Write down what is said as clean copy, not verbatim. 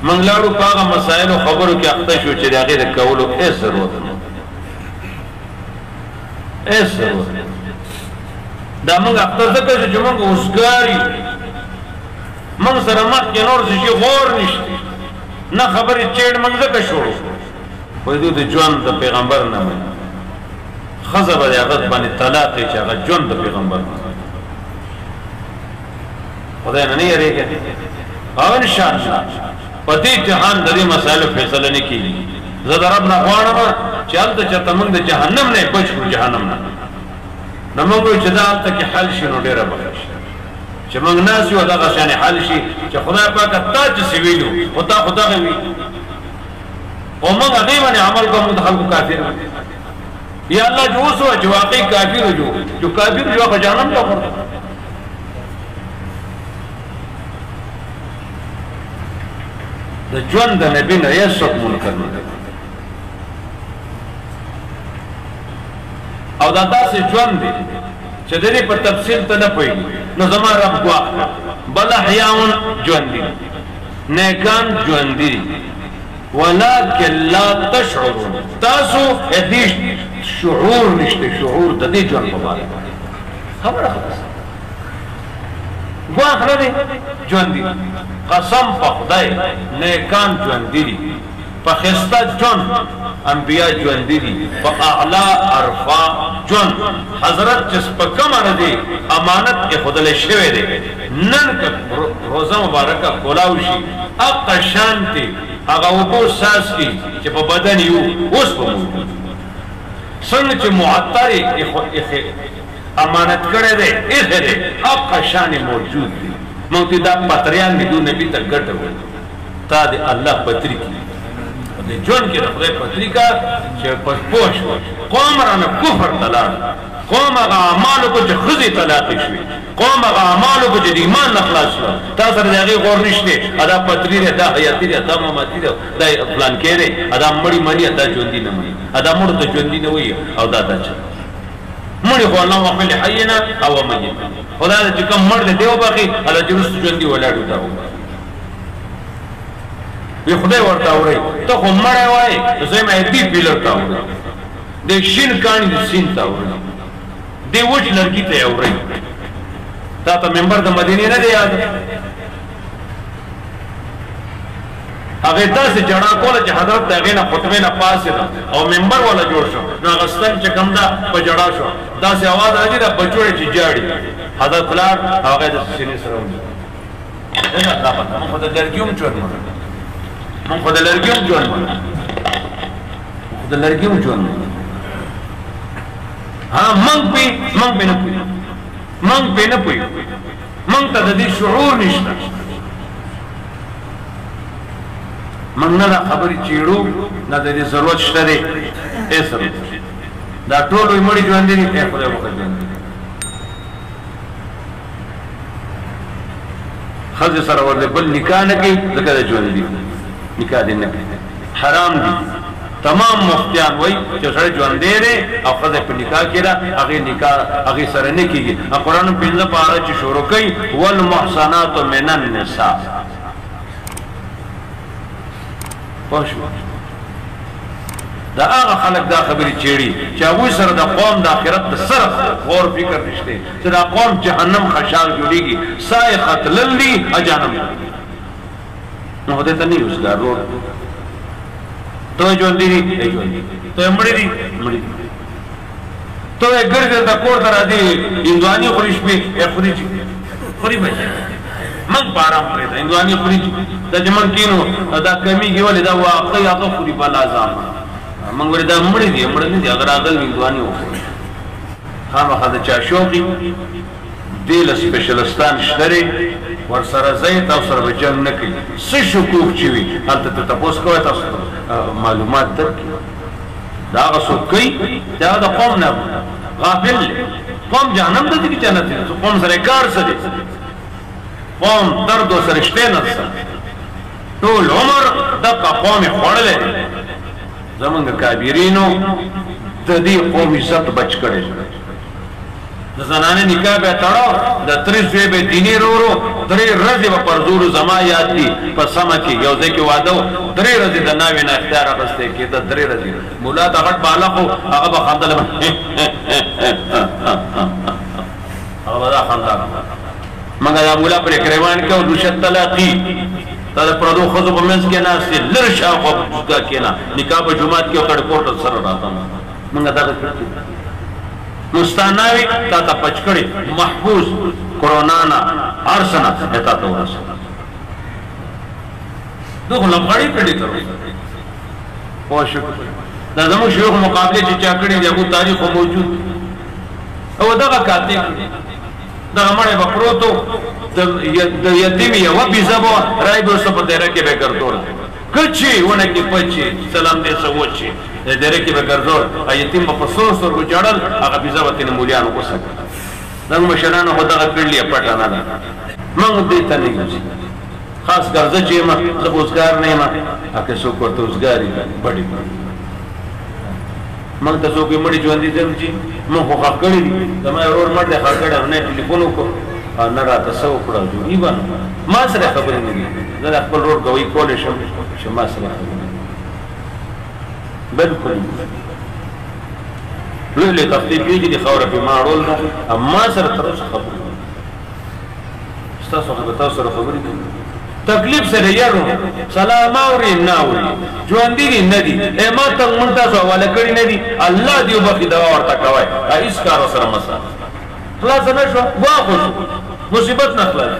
منګلاړو پاغه مسائل او خبرو کې اخته شو چې هغه د کولو هیڅ ضرورت نه هیڅ ضرورت دا موږ اخته ځکه چې موږ اوسګاری موږ سره مخکې نور څه غور نشته نه خبرې چېړ موږ ځکه شروع خو دوی د ژوند د پیغمبر نه مني ښځه به د هغه باندې طلاق یې چې هغه ژوند د پیغمبر نه خدای نه یېرېږي او انشاءالله په دې جهان د دې مسایلو فیصله نه کېږي زه د رب نه غواړم چې هلته چېرته موږ د جهنم نه یې بچ کړو جهنم نه نو موږ وایو چې دا هلته کې حل شي نو ډېره بښه شي چې موږ ناست یو دغه شانې حل شي چې خدای پاکه تا چې څه ویلو خو تا خو دغه وي او موږ هغې باندې عمل کوو موږ د خلکو کافر یا الله جو اوس وه چې واقعي کافر جو کافر جو هغه جهنم ته ورته د ژوند د نبي نه هېڅ څوک منکر نه دی او دا داسې ژوند دی چې د دې په تفصیل ته نه پوهېږي نو زما رب ګواښ بل احیاون ژوندي نیکان ژوندي دي ولکن لا تشعرون تاسو دې شعور نشته شعور د دې ژوند په باره خبره خلاصه ګواښ نه دی ژوندي قسم په خدای نیکان ژوندي دي په ښایسته ژوند انبیا ژوندي دي په اعلی عرفا ژوند حضرت چې په کومه نه دی امانت ایښودلی شوی دی نن که روزه مبارکه کولاو شي هغه شانتې هغه اوبو څاڅکي چې په بدن یو اوس به موجود څنګه چې معطر یې امانت کړی دی ایښی دی هغه شانې موجود دی موږ ته دا پتریان مې دو نبي ته ګټه وایي تا د الله پتري کې د ژوند کې د خدای پتري کا چې پوه شو قوم رانه کفر ته لاړ قوم هغه اعمالو کو چې ښځې طلاقې شوې قوم هغه اعمالو کو چې د ایمان نه خلاص شوه تا سره د هغې غور نشته دا پتري دی دا حیاتي دی دا مماتي دی دا فلانکې دی دا مړي مني دا ژوندي نه مني دا مړو ته ژوندي نه وایي او دا چا مړي خو الله وخلي حینا او میت خدا چې کوم مړ دی دیو باقي هغه چې رسو ژوندي ولاړو دا وي خدای ورته اوري ته خو مړی وایې زه مې دې پیلر ته اوري د شین کاڼي د سین ته اوري دې وچ لرګي ته اوري تا ته ممبر د مدینې نه دی یاد هغه داسې جړا کوله چې حضرت د هغې نه خطبې نه پاسېده او ممبر والا جوړ شو نو هغه ستن چې کوم ده په جړا شو داسې اواز راځي دا بچوړی چې جاړي حضرت ولاړ او هغه د سینې سره ونیو موږ خو د لرګي هم ژوند منو موږ خو د لرګي هم ژوند منو د لرګي هم ژوند منو موږ پې نه پوهېږو موږ پې نه پوهېږو موږ ته د دې شعور نشته موږ نه دا خبرې چېړو نه د دې ضرورت شته دی هېڅ ضرورت دا ټول وایي مړي ژوندي دي خیر خدای وکړه ژوندي ښځې سره ورته بل نکاح نه کوي ځکه د ژوندي نکاح دې نه کوي حرام دي تمام مفتیان وایي چې سړی ژوندی دی او ښځه په نکاح کې ده هغې نکاح هغې سره نه کېږي قرآن پنځه پاره چې شروع کوي والمحصنات من النساء پوه شو دا هغه خلک دا خبرې چېړي چې هغوی سره د قوم د آخرت د صرف غور فکر نشته چې دا قوم جهنم خشاک جوړېږي سا یې ختلل دي جهنم نو خدای ته نه یې اوسګار روډ ته یې ژوندي دي ته یې مړي دي مړي دي ته یې ګرځې د کور ته راځي هندواني خوري شپې خوري خوري بچي موږ په ارام پرېږده هندواني خوري دا چې موږ کینو دا کمیږي ولې دا واقعي هغه خوري بلا ځامه موږ وایو دا مړي دي مړه نه دي هغه راغلي هندواني وخوري خامخا د چا شوقي دې له سپېشلستان شته دی ورسره ځئ تاسو سره به جنګ نه کوي څه شکوک چې وي هلته ته تپوس کوئ تاسو معلومات درکړي دا هغه څوک کوي دا هغه د قوم نه غافل دی قوم جهنم ته ځي که جنت ته قوم سره یې کار څه دی قوم درد ورسره شته نه سره ټول عمر دغه قوم یې خوړلی دی زمونږ کابرینو د دې قوم عزت بچ کړی زنانه نکاح به تړاو د تری زوی به دیني رورو درې ورځې به پر زور زما یاد دي په سمه کې یو ځای کې واده و درې ورځې د ناوې نه اختیار اخیستی کېده درې ورځې مولا د غټ بالغ و هغه به خندل هغه به دا خندل مګر دا مولا پرې ګریوان کې او رشد طلاقي تا د پردو ښځو په منځ کې ناست دي لرې شاوخوا په جوګه کښېنه نکاح په جومات کې او تړې پورته سره راته موږ دغه مستاناوي تا ته پچکړې محفوظ کرونا نه هر څه نه تا ته ورسوه دغه لمغړې کړې ته پوه شو دا زموږ شیوخ مقابلې چې چا کړي دي هغو تاریخ موجود او دغه کاتب دغه مړی به پروت و د یتیم یوه بیزه به وه رای به ورسه په دیره کې به ګرځول کچې ونه کې پچې سلام دې څه وچې د دیره کې به ګرځول یتیم به په سرو سترګو ژړل هغه بیزه به تېنې مولیانو غوسه کړه زموږ مشرانو خو دغه کړلي پټه نه ده موږ دې ته نه یوځي خاص کر زه چې یم زه به اوزګار نه یم که څوک ورته اوزګار وي بډې موږ ته څوک یې مړي ژوندي ځم چې موږ خو ښخ کړي دي زما یو ورور مړ دی ښخ کړی نه یې ټلیفون وکړو نه راته څه وکړه جوړي به ما سره خبرې نه دي زه د خپل ورور ګویي کولی شم چې ما سره خبرې بلکل لوی لوی تخلیق وي چې د خاوره پې ما اړول ده ما سره تر اوسه خبرې ستاسو خو به تاسو سره خبرې کوي تکلیف سره یارو سلام اوري نه اوري ژوندي دي نه دي ما ته مونږ تاسو حواله کړي نه دي الله دې وبخي دوا ورته کوئ هېڅ کار سره مسله خلاص نه شوه واخو مصیبت نه خلاص